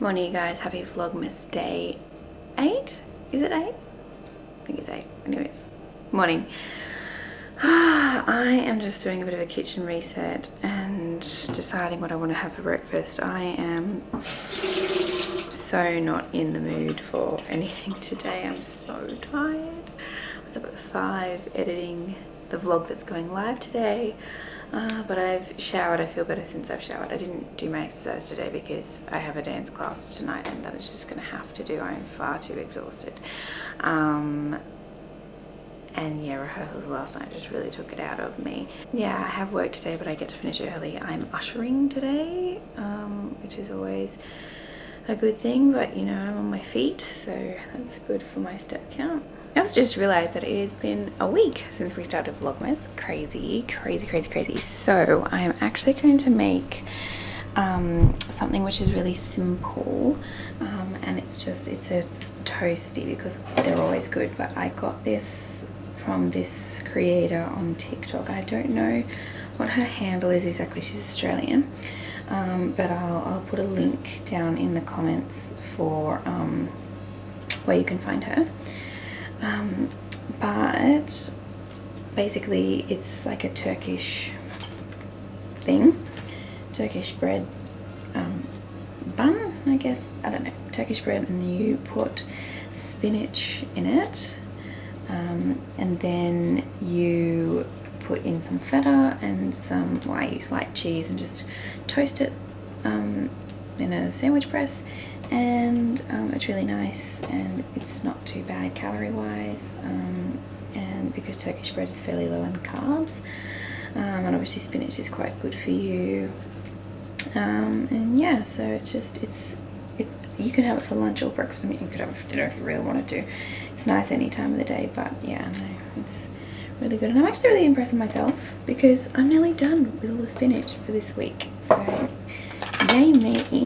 Morning you guys, happy Vlogmas day 8? Is it 8? I think it's 8. Anyways, morning. I am just doing a bit of a kitchen reset and deciding what I want to have for breakfast. I am so not in the mood for anything today. I'm so tired. I was up at 5 editing the vlog that's going live today. But I've showered. I feel better since I've showered. I didn't do my exercise today because I have a dance class tonight and that is just going to have to do. I'm far too exhausted. And yeah, rehearsals last night just really took it out of me. Yeah, I have work today, but I get to finish early. I'm ushering today, which is always a good thing, but you know, I'm on my feet, so that's good for my step count. I also just realized that it has been a week since we started Vlogmas. Crazy. So I'm actually going to make something which is really simple, and it's a toasty because they're always good, but I got this from this creator on TikTok. I don't know what her handle is exactly. She's Australian, but I'll put a link down in the comments for where you can find her. But basically it's like a Turkish thing, Turkish bread bun, I guess, I don't know, Turkish bread, and you put spinach in it, and then you put in some feta and some, well, I use light cheese, and just toast it in a sandwich press, and it's really nice and it's not too bad calorie wise, and because Turkish bread is fairly low in carbs, and obviously spinach is quite good for you, and yeah, so it's you can have it for lunch or breakfast. I mean, you could have it for dinner if you really wanted to. It's nice any time of the day, but yeah, no, it's really good, and I'm actually really impressed with myself because I'm nearly done with all the spinach for this week, so yay me.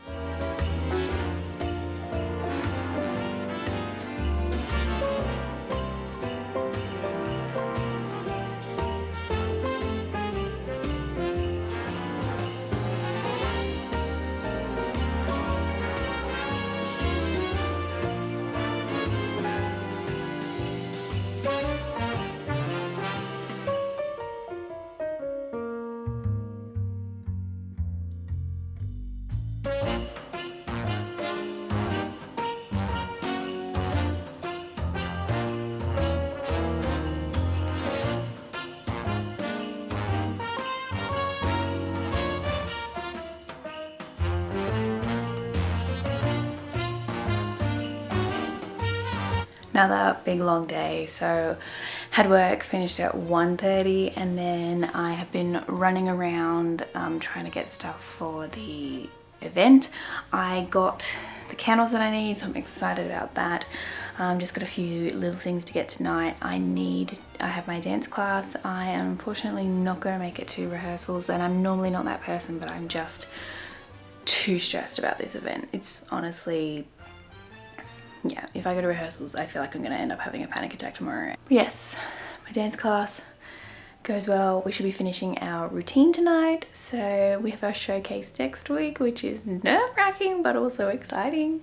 Another big long day, so had work, finished at 1:30, and then I have been running around trying to get stuff for the event. I got the candles that I need, so I'm excited about that. Just got a few little things to get tonight. I have my dance class. I am unfortunately not going to make it to rehearsals, and I'm normally not that person, but I'm just too stressed about this event. It's honestly, yeah, if I go to rehearsals, I feel like I'm going to end up having a panic attack tomorrow. But yes, my dance class goes well. We should be finishing our routine tonight. So we have our showcase next week, which is nerve-wracking, but also exciting.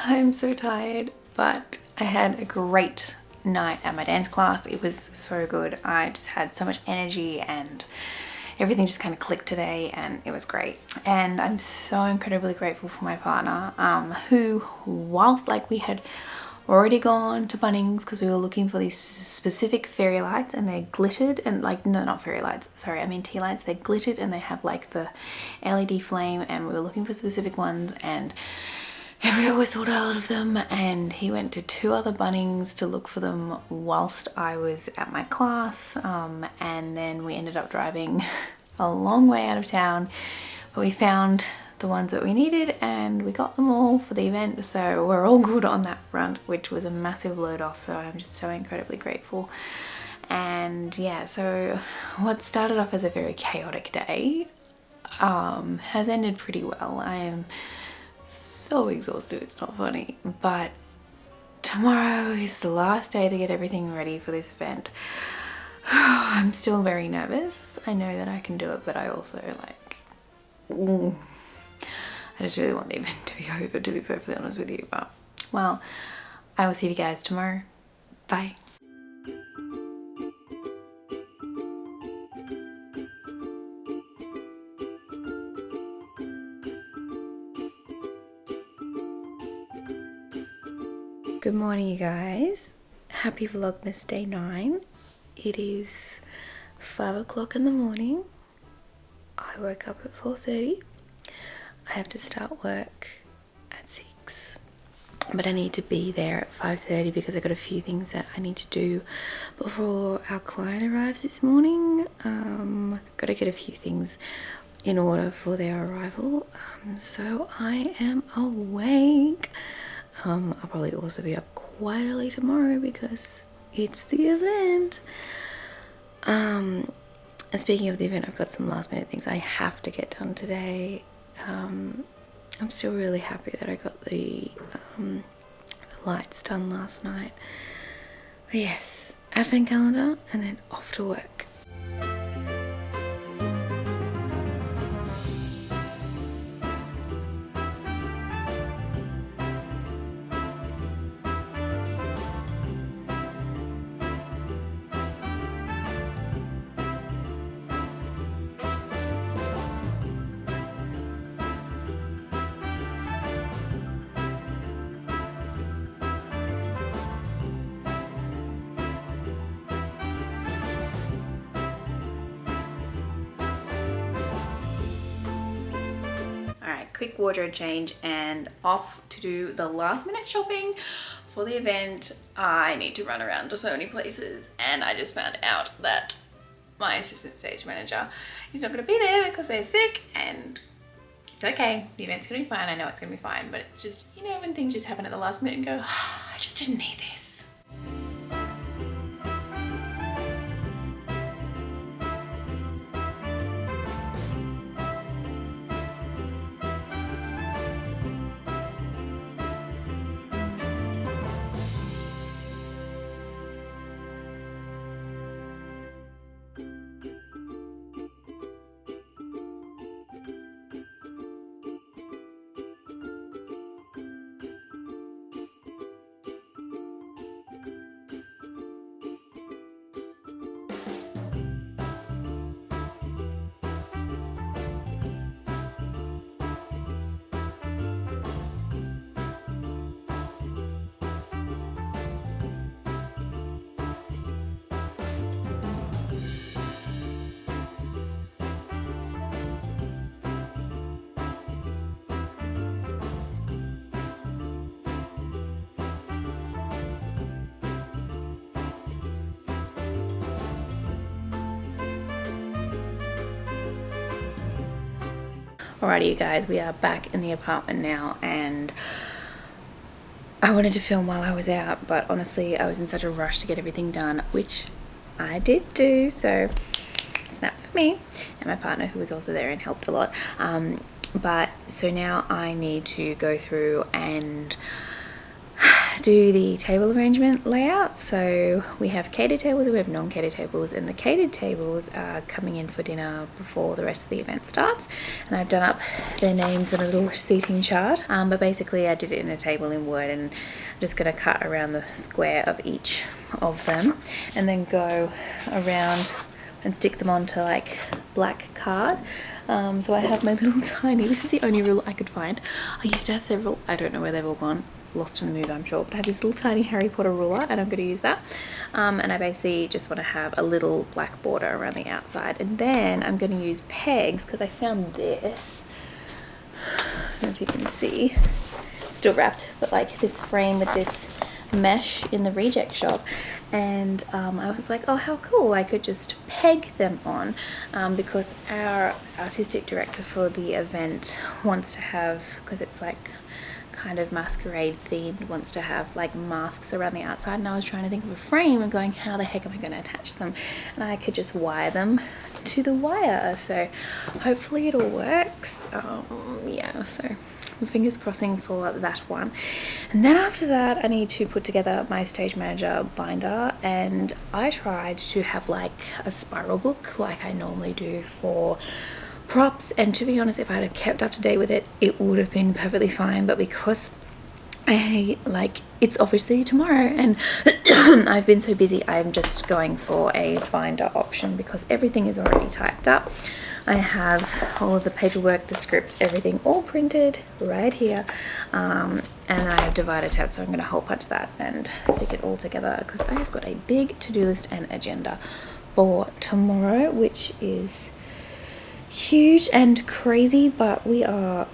I'm so tired, but I had a great night at my dance class. It was so good. I just had so much energy and everything just kind of clicked today, and it was great. And I'm so incredibly grateful for my partner, who, whilst like we had already gone to Bunnings because we were looking for these specific fairy lights, and they're glittered, and like, no, not fairy lights, sorry, I mean tea lights. They're glittered and they have like the LED flame, and we were looking for specific ones, and everyone was sold out of them, and he went to 2 other Bunnings to look for them whilst I was at my class, and then we ended up driving a long way out of town, but we found the ones that we needed, and we got them all for the event, so we're all good on that front, which was a massive load off, so I'm just so incredibly grateful. And yeah, so what started off as a very chaotic day has ended pretty well. I am so exhausted, it's not funny, but tomorrow is the last day to get everything ready for this event. I'm still very nervous. I know that I can do it, but I also like, I just really want the event to be over, to be perfectly honest with you. But well, I will see you guys tomorrow. Bye. Good morning, you guys. Happy Vlogmas day 9. It is 5 o'clock in the morning. I woke up at 4:30. I have to start work at 6, but I need to be there at 5:30 because I've got a few things that I need to do before our client arrives this morning. Got to get a few things in order for their arrival. So I am awake. I'll probably also be up quite early tomorrow because it's the event. And speaking of the event, I've got some last minute things I have to get done today. I'm still really happy that I got the lights done last night. But yes, advent calendar and then off to work. Quick wardrobe change and off to do the last minute shopping for the event. I need to run around to so many places, and I just found out that my assistant stage manager is not going to be there because they're sick, and it's okay. The event's going to be fine. I know it's going to be fine, but it's just, you know, when things just happen at the last minute and go, oh, I just didn't need this. Alrighty, you guys, we are back in the apartment now, and I wanted to film while I was out, but honestly I was in such a rush to get everything done, which I did do, so snaps for me and my partner, who was also there and helped a lot. But so now I need to go through and do the table arrangement layout. So we have catered tables and we have non-catered tables, and the catered tables are coming in for dinner before the rest of the event starts, and I've done up their names on a little seating chart, but basically I did it in a table in Word, and I'm just going to cut around the square of each of them and then go around and stick them onto like black card. So I have my little tiny, this is the only rule I could find. I used to have several, I don't know where they've all gone, lost in the move I'm sure, but I have this little tiny Harry Potter ruler and I'm going to use that. And I basically just want to have a little black border around the outside, and then I'm going to use pegs because I found this, I don't know if you can see, it's still wrapped, but like this frame with this mesh in the reject shop, and I was like, oh, how cool, I could just peg them on, because our artistic director for the event wants to have, because it's like kind of masquerade themed, wants to have like masks around the outside, and I was trying to think of a frame and going, how the heck am I going to attach them? And I could just wire them to the wire, so hopefully it all works. Yeah, so fingers crossing for that one. And then after that I need to put together my stage manager binder, and I tried to have like a spiral book like I normally do for props, and to be honest, if I had kept up to date with it, it would have been perfectly fine, but because it's obviously tomorrow and I've been so busy, I'm just going for a binder option because everything is already typed up. I have all of the paperwork, the script, everything all printed right here, and I have divider tabs, so I'm going to hole punch that and stick it all together because I have got a big to-do list and agenda for tomorrow, which is huge and crazy, but we are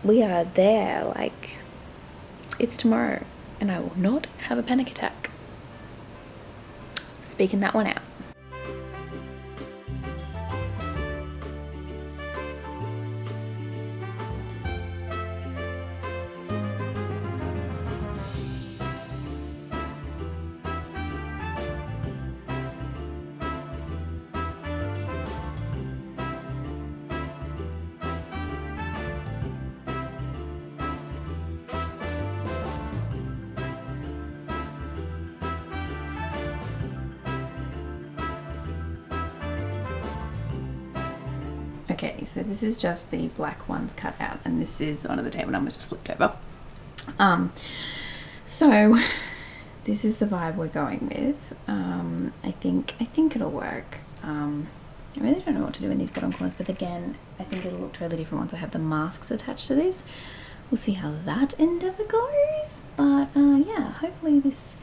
there. Like, it's tomorrow and I will not have a panic attack. Speaking that one out. Okay, so this is just the black ones cut out, and this is one of the table numbers just flipped over. So this is the vibe we're going with. I think it'll work. I really don't know what to do in these bottom corners, but again, I think it'll look totally different once I have the masks attached to this. We'll see how that endeavor goes, but yeah, hopefully this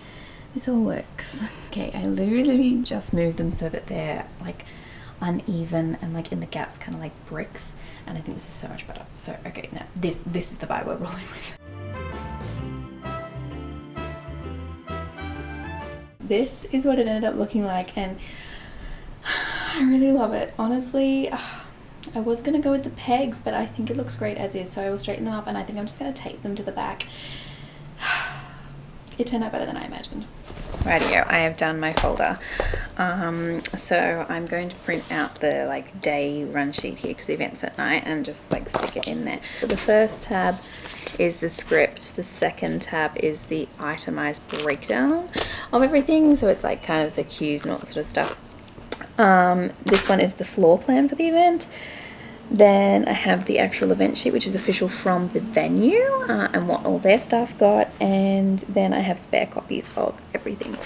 all works. Okay, I literally just moved them so that they're like uneven and like in the gaps, kind of like bricks, and I think this is so much better. So okay, now this is the vibe we're rolling with. This is what it ended up looking like, and I really love it, honestly. I was gonna go with the pegs, but I think it looks great as is, so I will straighten them up, and I think I'm just gonna tape them to the back. It turned out better than I imagined. Rightio, I have done my folder. So I'm going to print out the like day run sheet here because the event's at night, and just like stick it in there. So the first tab is the script. The second tab is the itemized breakdown of everything. So it's like kind of the cues and all that sort of stuff. This one is the floor plan for the event. Then I have the actual event sheet, which is official from the venue, and what all their staff got, and then I have spare copies of everything.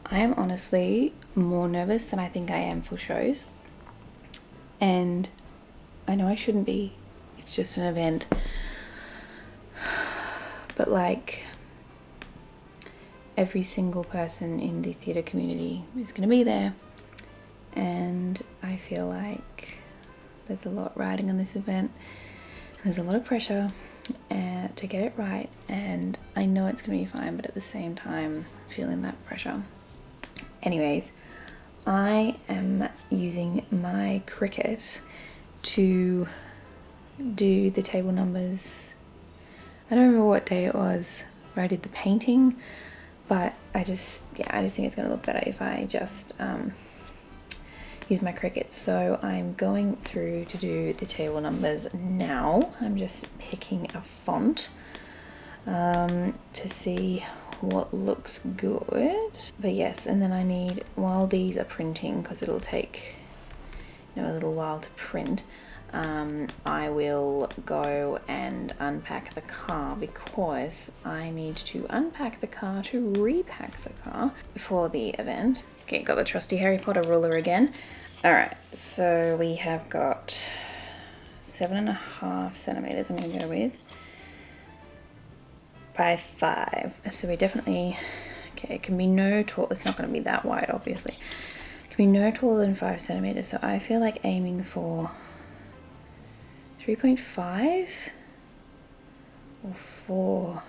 I am honestly more nervous than I think I am for shows, and I know I shouldn't be. It's just an event, but like every single person in the theatre community is going to be there, and I feel like there's a lot riding on this event, and there's a lot of pressure to get it right, and I know it's gonna be fine, but at the same time feeling that pressure. Anyways, I am using my Cricut to do the table numbers. I don't remember what day it was where I did the painting, but I just think it's gonna look better if I just use my Cricut. So I'm going through to do the table numbers now. I'm just picking a font to see what looks good. But yes, and then I need, while these are printing, because it'll take a little while to print, I will go and unpack the car, because I need to unpack the car to repack the car for the event. Okay, got the trusty Harry Potter ruler again. All right, so we have got 7.5 centimeters I'm gonna go with by 5. So we definitely, okay, it can be no tall, it's not gonna be that wide obviously. It can be no taller than 5 centimeters. So I feel like aiming for 3.5 or 4.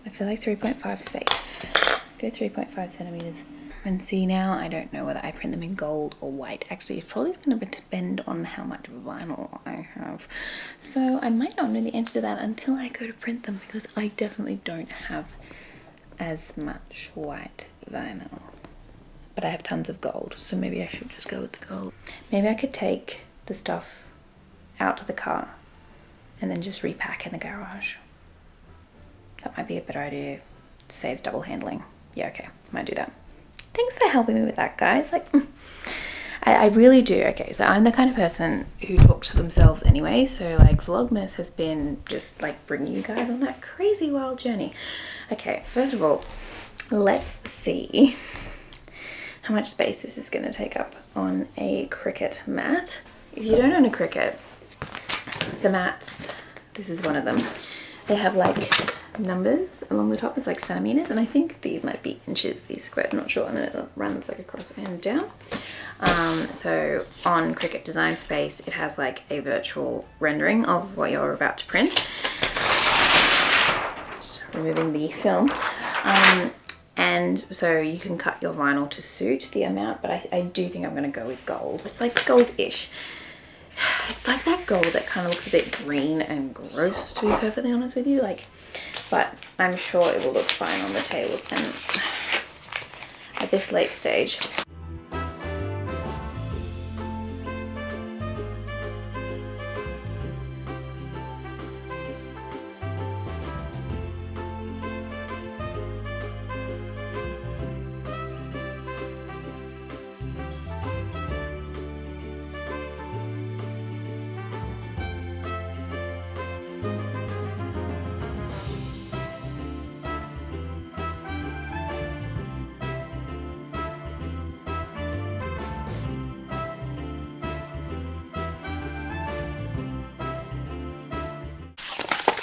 I feel like 3.5 safe. Let's go 3.5 centimeters. And see, now I don't know whether I print them in gold or white. Actually, it's probably going to depend on how much vinyl I have. So I might not know the answer to that until I go to print them, because I definitely don't have as much white vinyl. But I have tons of gold, so maybe I should just go with the gold. Maybe I could take the stuff out to the car and then just repack in the garage. That might be a better idea. Saves double handling. Yeah, okay, might do that. Thanks for helping me with that, guys. Like, I really do. Okay, so I'm the kind of person who talks to themselves anyway. So like Vlogmas has been just like bringing you guys on that crazy wild journey. Okay, first of all, let's see how much space this is going to take up on a Cricut mat. If you don't own a Cricut, the mats, this is one of them. They have like numbers along the top. It's like centimeters, and I think these might be inches, these squares, I'm not sure. And then it runs like across and down. So on Cricut Design Space, it has like a virtual rendering of what you're about to print. Just removing the film. And so you can cut your vinyl to suit the amount, but I do think I'm going to go with gold. It's like gold-ish. It's like that gold that kind of looks a bit green and gross, to be perfectly honest with you. Like, but I'm sure it will look fine on the tables and at this late stage.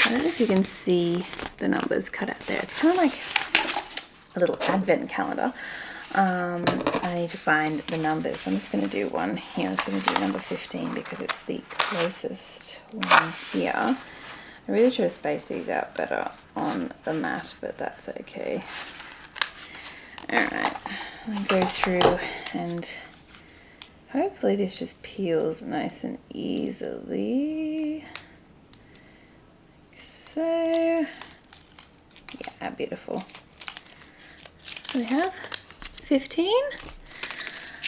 I don't know if you can see the numbers cut out there. It's kind of like a little advent calendar. I need to find the numbers. So I'm just going to do one here. I'm just going to do number 15 because it's the closest one here. I really try to space these out better on the mat, but that's okay. Alright, I'll go through and hopefully this just peels nice and easily. So, yeah, beautiful. So we have 15.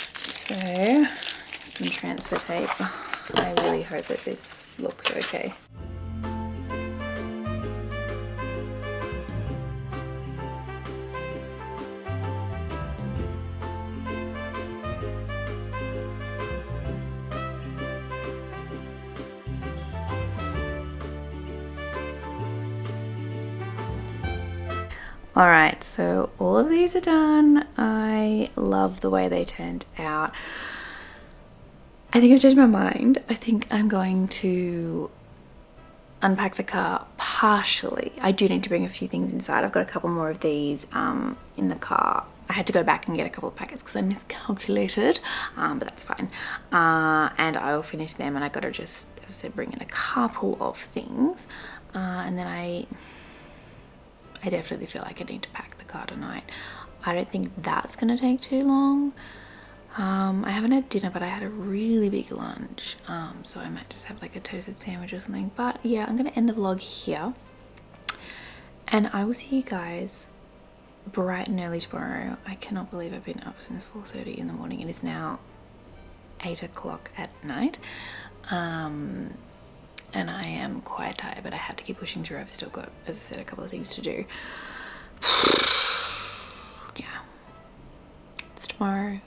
So, some transfer tape. Oh, I really hope that this looks okay. Alright, so all of these are done. I love the way they turned out. I think I've changed my mind. I think I'm going to unpack the car partially. I do need to bring a few things inside. I've got a couple more of these in the car. I had to go back and get a couple of packets because I miscalculated, but that's fine. And I will finish them, and I got to just, as I said, bring in a couple of things. And then I definitely feel like I need to pack the car tonight. I don't think that's gonna take too long. I haven't had dinner, but I had a really big lunch, so I might just have like a toasted sandwich or something. But yeah, I'm gonna end the vlog here, and I will see you guys bright and early tomorrow. I cannot believe I've been up since 4:30 in the morning. It is now 8 o'clock at night. And I am quite tired, but I have to keep pushing through. I've still got, as I said, a couple of things to do. Yeah. It's tomorrow.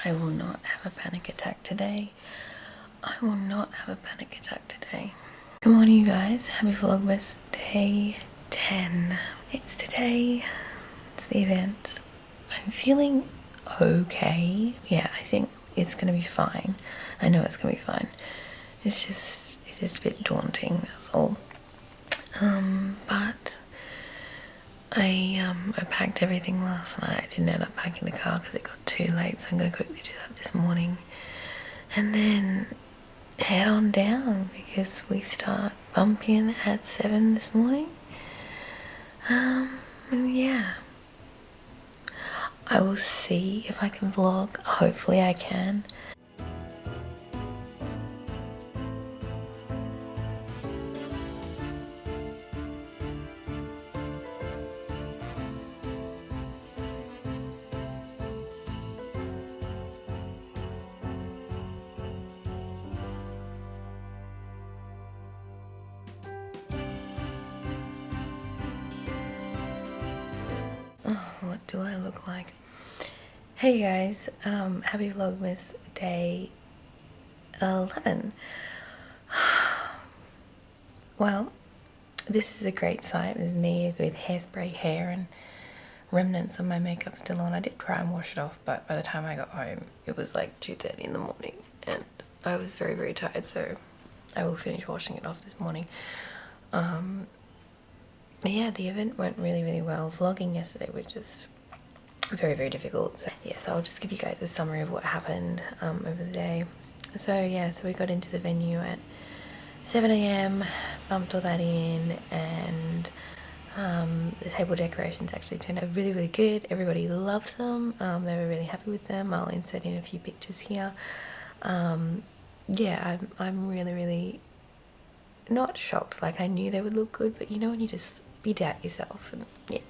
I will not have a panic attack today. I will not have a panic attack today. Good morning, you guys. Happy Vlogmas day 10. It's today. It's the event. I'm feeling okay. Yeah, I think it's gonna be fine. I know it's gonna be fine. It's just a bit daunting, that's all. But I packed everything last night. I didn't end up packing the car because it got too late, so I'm gonna quickly do that this morning. And then head on down because we start bumping at 7 this morning. Yeah. I will see if I can vlog. Hopefully I can. Oh, what do I look like? Hey guys, happy Vlogmas day 11. Well, this is a great sight. It was me with hairspray hair and remnants of my makeup still on. I did try and wash it off, but by the time I got home, it was like 2:30 in the morning and I was very, very tired, so I will finish washing it off this morning. But yeah, the event went really, really well. Vlogging yesterday was just very, very difficult. So yes, I'll just give you guys a summary of what happened over the day. So yeah, so we got into the venue at 7 AM, bumped all that in, and the table decorations actually turned out really, really good. Everybody loved them. They were really happy with them. I'll insert in a few pictures here. Yeah, I'm really, really not shocked. Like, I knew they would look good, but you know when you doubt yourself, and yeah.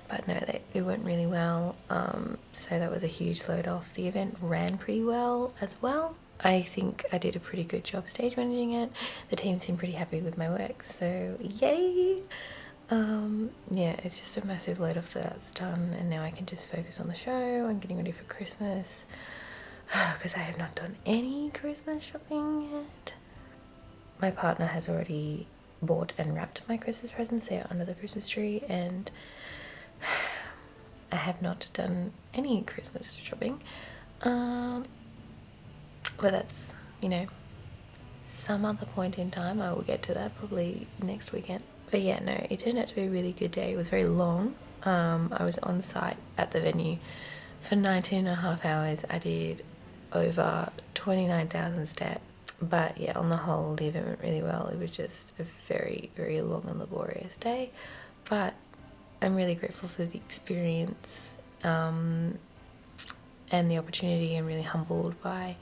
But no, it went really well. So that was a huge load off. The event ran pretty well as well. I think I did a pretty good job stage managing it. The team seemed pretty happy with my work, so yay! Yeah, it's just a massive load off that's done, and now I can just focus on the show and getting ready for Christmas, because I have not done any Christmas shopping yet. My partner has already bought and wrapped my Christmas presents. They are under the Christmas tree, and I have not done any Christmas shopping. But that's, you know, some other point in time. I will get to that probably next weekend. But yeah, no, it turned out to be a really good day. It was very long. I was on site at the venue for 19.5 hours. I did over 29,000 steps. But yeah, on the whole, the event went really well. It was just a very, very long and laborious day. But I'm really grateful for the experience and the opportunity. I'm really humbled by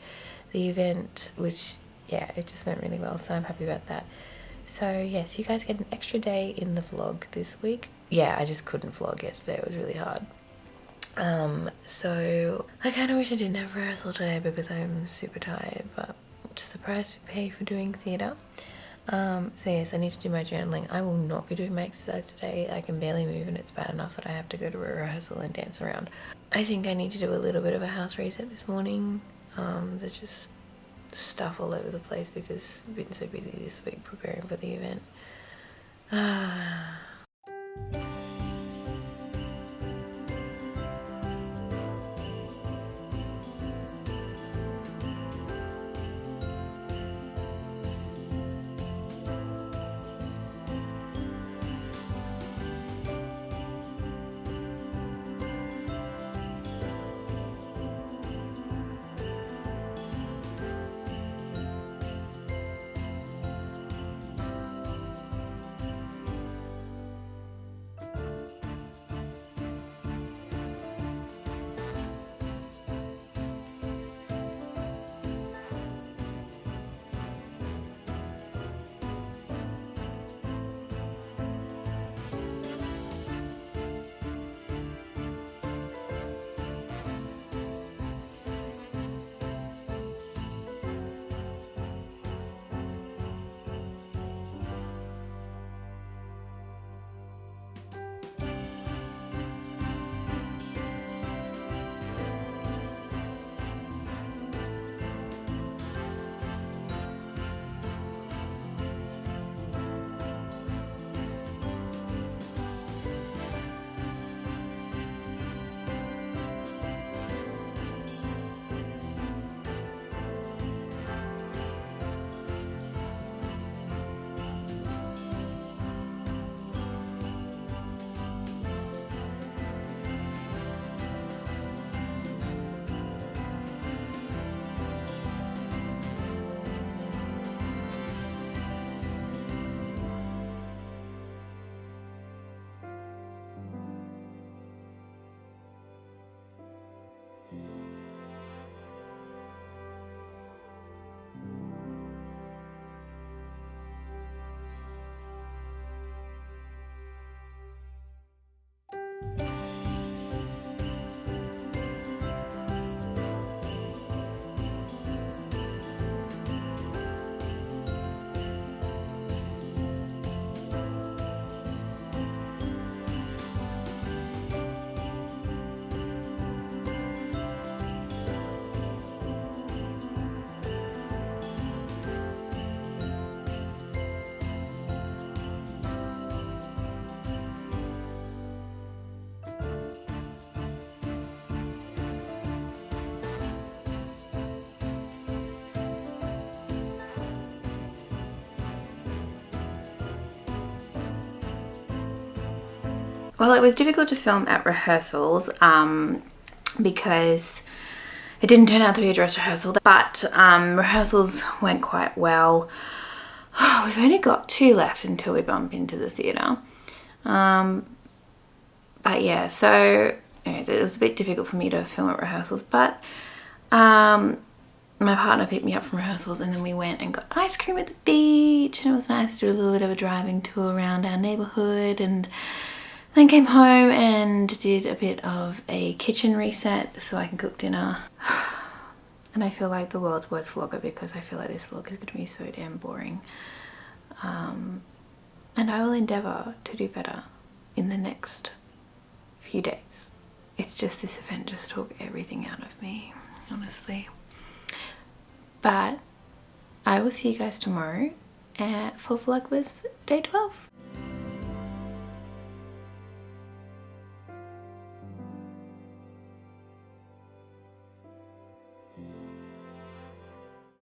the event, which, yeah, it just went really well. So I'm happy about that. So yes, you guys get an extra day in the vlog this week. Yeah, I just couldn't vlog yesterday. It was really hard. So I kind of wish I didn't have rehearsal today because I'm super tired, but I'm surprised to pay for doing theatre. So yes, I need to do my journaling. I will not be doing my exercise today. I can barely move and it's bad enough that I have to go to a rehearsal and dance around. I think I need to do a little bit of a house reset this morning. There's just stuff all over the place because I've been so busy this week preparing for the event. Well, it was difficult to film at rehearsals because it didn't turn out to be a dress rehearsal, but rehearsals went quite well. Oh, we've only got 2 left until we bump into the theatre. But yeah, so anyways, it was a bit difficult for me to film at rehearsals, but my partner picked me up from rehearsals and then we went and got ice cream at the beach, and it was nice to do a little bit of a driving tour around our neighbourhood, and then came home and did a bit of a kitchen reset so I can cook dinner. And I feel like the world's worst vlogger because I feel like this vlog is going to be so damn boring. And I will endeavour to do better in the next few days. It's just this event just took everything out of me, honestly. But I will see you guys tomorrow for Vlogmas day 12.